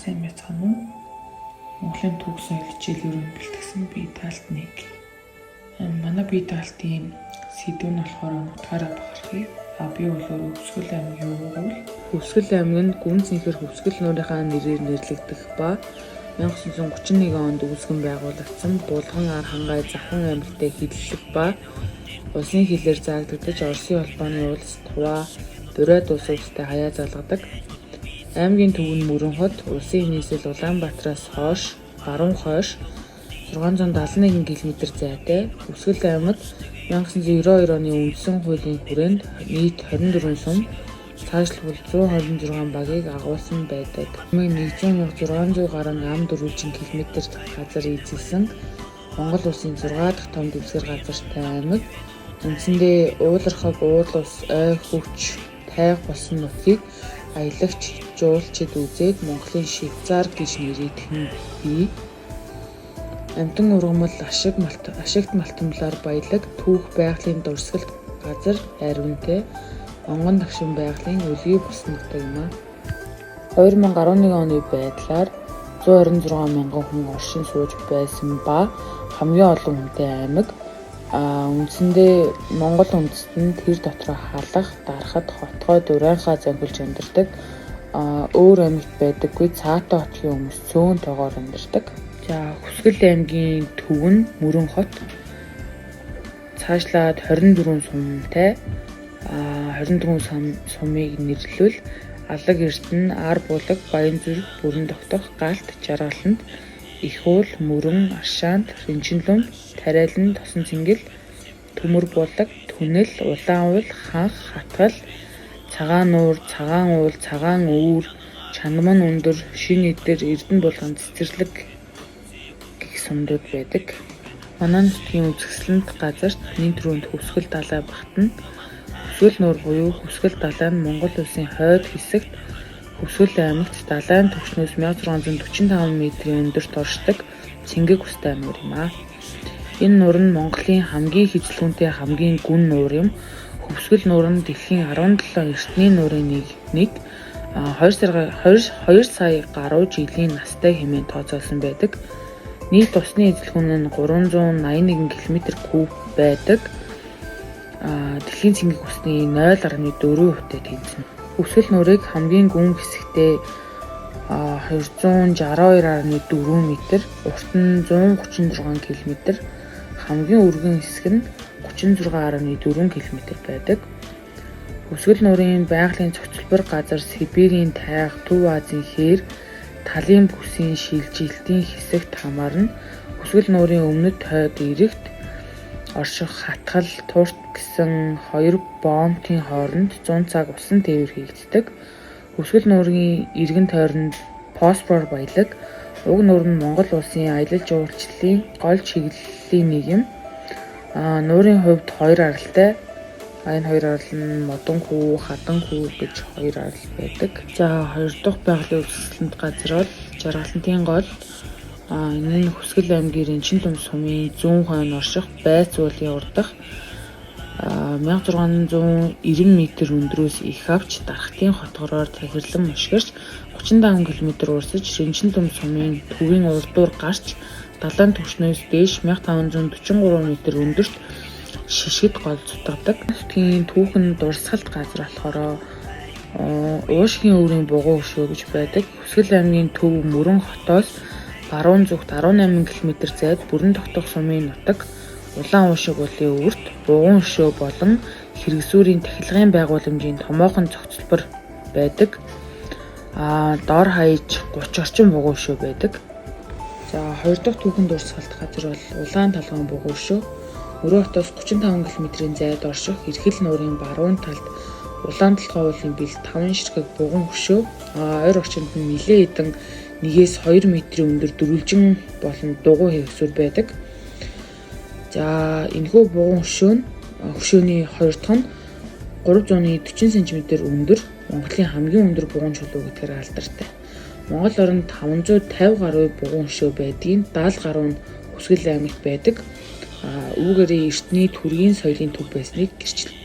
сайн байцгаана уу? Монголын төгс соёл хичээл өрөөнд бэлтгэсэн бие даалт 1. Манай бие даалтын сэдв нь болохоор утгаараа бахархыг. Би бол Хөвсгөл аймаг юу гэвэл Хөвсгөл аймаг нь гүн цэнхэр Хөвсгөл нуурынхаа нэрээр нэрлэгдэх ба 1931 онд үүсгэн байгуулагдсан Булган ар хангай Завхан аймагтай хиллэг ба улсын хилээр заагдагдаж Оросын холбооны улс Тува, Бурайд улс улстай хаяа залгадаг. Аймгийн төв нь Мөрөн хот, улсын нийслэл Улаанбаатараас хойш, баруун хойш 671 км зайтай. Хөвсгөл аймаг 1992 оны үндсэн хуулийн хүрээнд нийт 24 сум, цаашлбал 126 багийг агуулсан байдаг. Аймаг 100,600 гаруй ам дөрвөлжин км газар эзэлсэн Монгол улсын 6 дахь том дэвсгэр газартай аймаг. Үндсэндээ уулархаг, уул ус, ой, хөвч, тайг болсон нутгийг аялагч, жуулчид үзээд Монголын Швейцар гэж нэрийдхэн бий. Амтан ургамал, ашигт малтамлаар баялаг, түүх байгалийн дурсгалт газар хайрвантай, онгон дагшин байгалийн өлгий буснагдаг юм а. 2011 оны байдлаар 126 мянган хүн оршин сууж байсан ба хамгийн олон хүнтэй аймаг. Үндсэндээ Монгол үндэст нь тэр дотроо халах, дарахад, хотгой, дурайхаа зангилж амьдардаг. Өөр аймагт байдаггүй цаатай хотын хүмүүс цөөн тоогоор амьдардаг. Хөвсгөл аймгийн төв нь Мөрөн хот. Цаашлаад 24 сумтай 24 сумыг нэрлэвэл Алаг Эрдэнэ, Ар булаг, Баянзүрэг, Бүрэн тогтох, Галт, Жаргаланд, Их уул, Мөрөн, Аршаанд, Ринчинлүм, Тариалан, Тосон цэнгэл, Төмөр булаг, Түнэл, Улаан уул, Ханх, Хатгал, Цагаан нуур, Цагаан уул, Цагаан өвөр, Чанаман өндөр, Шин идэр, Эрдэнэ булган, Цэцэрлэг гэх сумдууд байдаг. Манай нутгийн үзэсгэлэнт газарт нийт түрүүнд Хөвсгөл далай багтана. Хөвсгөл нуур буюу Хөвсгөл далай нь Монгол улсын хойд хэсэгт Хөвсгөл аймагт далайн түвшнээс 1645 м-ийн өндөрт оршдог цэнгэг устай нуур юм а. Энэ нуур нь Монголын хамгийн хэзлүүнтэй хамгийн гүн нуур юм. Хөвсгөл нуур нь дэлхийн 17 эртний нуурын нэг 2 сая гаруй жилийн настай хэмээн тооцоолсон байдаг. Нийт усны эзлэгүүн нь 381 км3 байдаг. Дэлхийн цэнгэг усны 0.4%-тэй тэнцэнэ. Хөвсгөл нуурыг хамгийн гүн хэсэгтээ 262.4 м, урт нь 136 км, хамгийн өргөн хэсэг нь 36.4 км байдаг. Хөвсгөл нуурын байгалийн цогцлбор газар Сибирийн тайга, Төв Азийн хээр, талын бүсийн шилжилтийн хэсэгт хамаарна. Хөвсгөл нуурын өмнөд хойд эрэгт орших хатгал, турт гэсэн хоёр боомтын хооронд 100 цаг усан тээвэр хийгддэг. Хөвсгөл нуурын эргэн тойронд фосфор баялаг. Уг нуур нь Монгол улсын аялал жуулчлалын гол чиглэлийн нэг юм. Нуурын хувьд хоёр аралтай. Энэ хоёр арал нь Модонхүү, Хаданхүү гэж хоёр арал байдаг. Хоёр дахь байгалийн үзэсгэлэнт газар бол Жаргалантын гол. Энэ нь Хөвсгөл аймгийн Ринчинлүм сумын зүүн хойно орших Байц уулын урдах 1690 м өндрөөс их авч дарахтын хотгороор Тахирлан мушгирч 35 км урсаж Ринчинлүм сумын төвийн урдуур гарч далайн түвшнээс дээш 1543 м өндөрт шишгэд гол зутгадаг. Нутгийн түүхэн дурсгалт газар болохоор Уушгийн өврийн бугуун өшөө гэж байдаг. Хөвсгөл аймгийн төв Мөрөн хотоос баруун зүгт 18 км зайд Бүрэн тогтох сумын нутаг Улаан уушиг уулын өвөрт бугуун өшөө болон хэрэгсүүрийн тахилгын байгууламжийн томоохон цогцлбор байдаг. Дор хаяж 30 орчим бугуун өшөө байдаг. Хоёр дахь түүхэн дурсгалт газар бол Улаан талгын бугуун өшөө. Мөрөн хотоос 35 км-ийн зайд орших Эрхэл нуурын баруун талд Улаан талхай уулын бэлд 5 ширхэг бугуун өшөө. Ойр орчинд нь нэлээд хэдэн 1-2 м-ийн өндөр дөрвөлжин болон дугуй хэрэгсүүр байдаг. Энэхүү бугуун өшөөний хоёр дахь нь 340 см өндөр Монголын хамгийн өндөр бугуун чулуу гэдгээр алдартай. Монгол оронд 550 гаруй бугуун өшөө байдгийн 70 гаруй нь Хөвсгөл аймагт байдаг. Үүгээрээ эртний төргийн соёлын төв байсныг гэрчилдэг.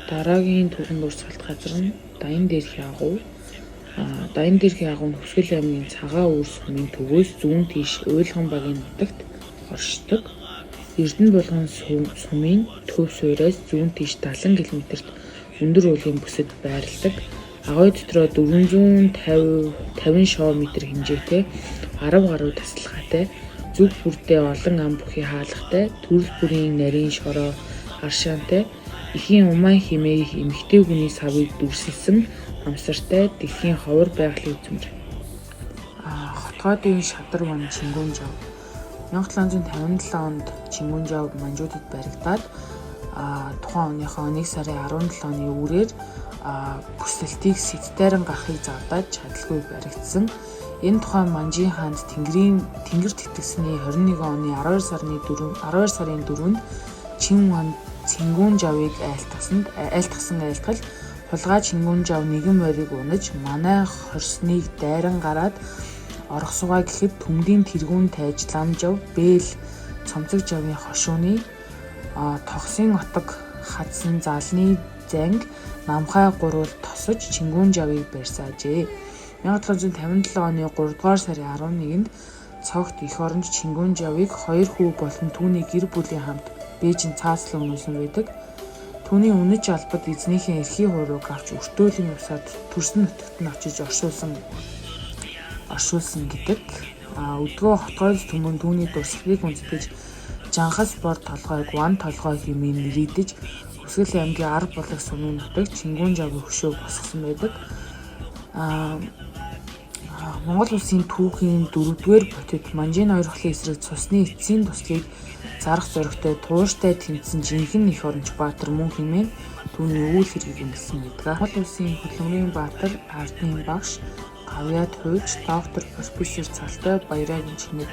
Дараагийн түүхэн дурсгалт газар нь Даян дээрх агуу. энэ дээрхийн агуу Хүсгэл аймгийн Цагаан Үүр сумын төвөөс зүүн тийш Уйлган багийн нутагт оршдог. Эрдэнэ булган сумын төв суураас зүүн тийш 70 км-т өндөр уулын бүсэд байрладаг. Агуй дотроо 450 шоо метр хэмжээтэй 10 гаруй тасалгаатай зүг бүрдээ олон ам бүхий хаалгатай төрөл бүрийн нарийн шороо аршаантай эхийн умаа химээх эмэгтэй хүний савыг дүрсэлсэн амсартай дэлхийн ховор байгалийн үзмэр. Хотгоодын шадар ван Чингүнжав 1757 онд Чингүнжав манжуудад баригдаад тухайн оныхоо 1 сарын 17-ны үрээр бүсэлтийг Сэттайран гарахыг завдаад чадалгүй баригдсан. Энэ тухайн Манжийн хаанд тэнгэр тэтгэсний 21 оны 12 сарын 4-нд Чингүнжавыг айлтгсан айлтгал хулгай Чингүнжав нэгэн морийг унаж манай хорсныг дайран гараад орох сугаа гэхэд төмдийн тэргүүн тайж ламжав бээл цомцог жавын хошууны тогсын отог хадсан залны занг намхай гурвал тосож Чингүнжавыг барьсаажээ. 1757 оны 3 дугаар сарын 11-нд цогт эх оронч Чингүнжавыг 2 хүү болон түүний гэр бүлийн хамт Бээжин цааслан өнөөсөн байдаг. Түүний үнэж албад эзнийхээ эрхий хуурууг авч өртөөлийн усаад төрсөн нутагт нь очиж оршуулсан гэдэг. Өдгөө хотгойлс түмэн түүний дурсгалыг үндэслэж жанхас бор толгойг ван толгой хэмээн нэрийдэж Хүсгэл аймгийн Ар булаг сумын нутагт Чингүнжавын хөшөө босгосон байдаг. Монгол улсын түүхийн 4-р бодит Манжийн ойрхлын эсрэг цусны эцсийн туслыг зарах зоригтой тууштай тэмцсэн жинхэнэ эх оронч Баатар мөн хэмээн түүний үйл хэргийг үнэлсэн байдаг. Монгол улсын хөдөлмөрийн Баатар ардын багш Гавьяад хуульч доктор профессор Цалтай Баяраагийн чинэд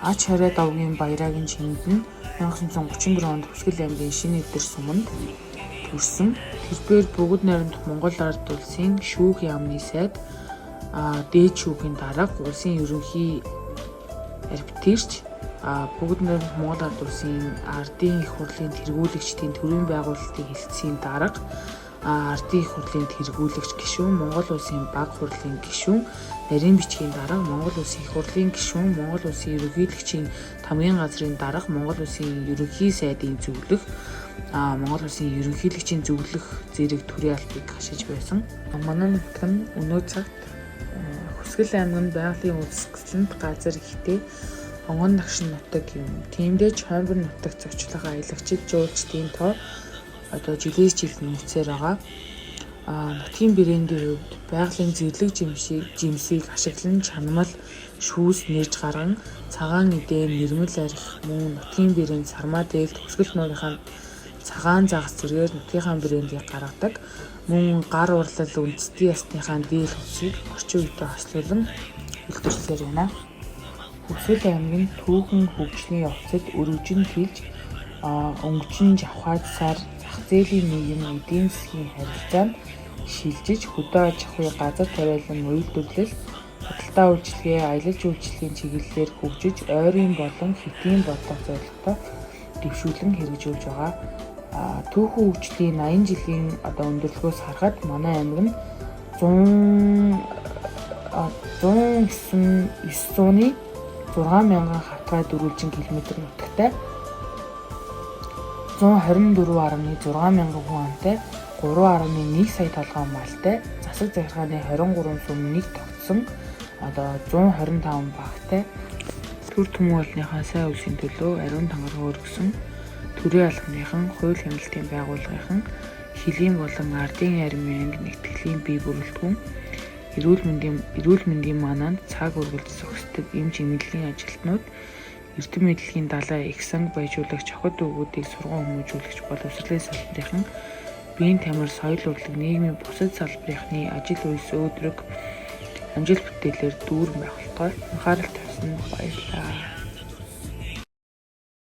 ач хараа давгийн Баяраагийн чинэд нь 1934 онд Хүсгэл аймгийн Шинэ Эвдэр суманд төрсөн. Тэрээр бүгд найрамдах Монгол Ард улсын шүүх яамны сайд дээд шүүхийн дарга улсын ерөнхий арбитрч бүгд найрамдах Монгол Ард улсын ардын их хурлын тэргүүлэгчдийн төрийн байгуулалтын хэлтсийн дарга ардын их хурлын тэргүүлэгч гишүүн Монгол улсын баг хурлын гишүүн нарийн бичгийн дарга Монгол улсын их хурлын гишүүн Монгол улсын ерөнхийлөгчийн тамгын газрын дарга Монгол улсын ерөнхий сайдын зөвлөх Монгол улсын ерөнхийлөгчийн зөвлөх зэрэг төрийн албыг хашиж байсан. Манай нутаг нь өнөө цагт Хүсгэл аймгийн байгалийн үзэсгэлэнт газар ихтэй хонгон нагшин нутаг юм. Тиймдээ Чоймбор нутаг зочлох аялагчид жуулчдын тоо одоо жилээс жилд нэмэгдсээр байгаа. Нутгийн брэндийн хувьд байгалийн зэрлэг жимсийг ашиглан чанамал шүүс нэрж гарган цагаан эдээ нэрмэл арх мөн нутгийн брэнд сармаа дээлт Хүсгэл нуурынхаа цагаан загас зэргээр нутгийнхаа брэндийг гаргадаг. Мөн гар урлал үндэстэн ясныхаа дийл хувцсыг орчин үедээ хослуулан үйлдвэрлэлээр байна. Хүсгэл аймгийн түүхэн хөгжлийн явцад өргөжин тэлж өнгөчн жавхаад сар зах зээлийн нийгэм эдийн засгийн харилцаанд шилжиж хөдөө аж ахуй газар тариалан үйлдвэрлэл худалдаа үйлчилгээ аялал жуулчлалын чиглэлээр хөгжиж ойрын болон хэтийн бодлого зорилготой дэвшүүлэн хэрэгжүүлж байгаа. Түүхэн хөгжлийн 80 жилийн өндөрлгөөс харахад манай аймаг нь 909-ны 6,000 хатгай дөрвөлжин км нутагтай 124,600 хүн амтай 3,1 сая толгой малтай засаг захиргааны 23 сум нэг тогтсон 125 багтай төр төмөн олныхаа сайн үеийн төлөө ариун тангараг өргөсөн төрийн албаныхан хууль хяналтын байгууллагын хилийн болон ардын армийн анги нэгтгэлийн бие бүрэлдэхүүн эрүүл мэндийн манаанд цаг үргэлж зохисдог эмч эмнэлгийн ажилтнууд эрдэм мэдлэгийн далай их санг баяжуулагч хохид өвгүүдийг сургууль хүмүүжүүлэгч боловсролын салбарын биеийн тамир соёл урлаг нийгмийн бусад салбарынхны ажил үйлс өөдрөг амжилт бүтээлээр дүүрэн байх болтой анхаарал тавьсанд баярлалаа.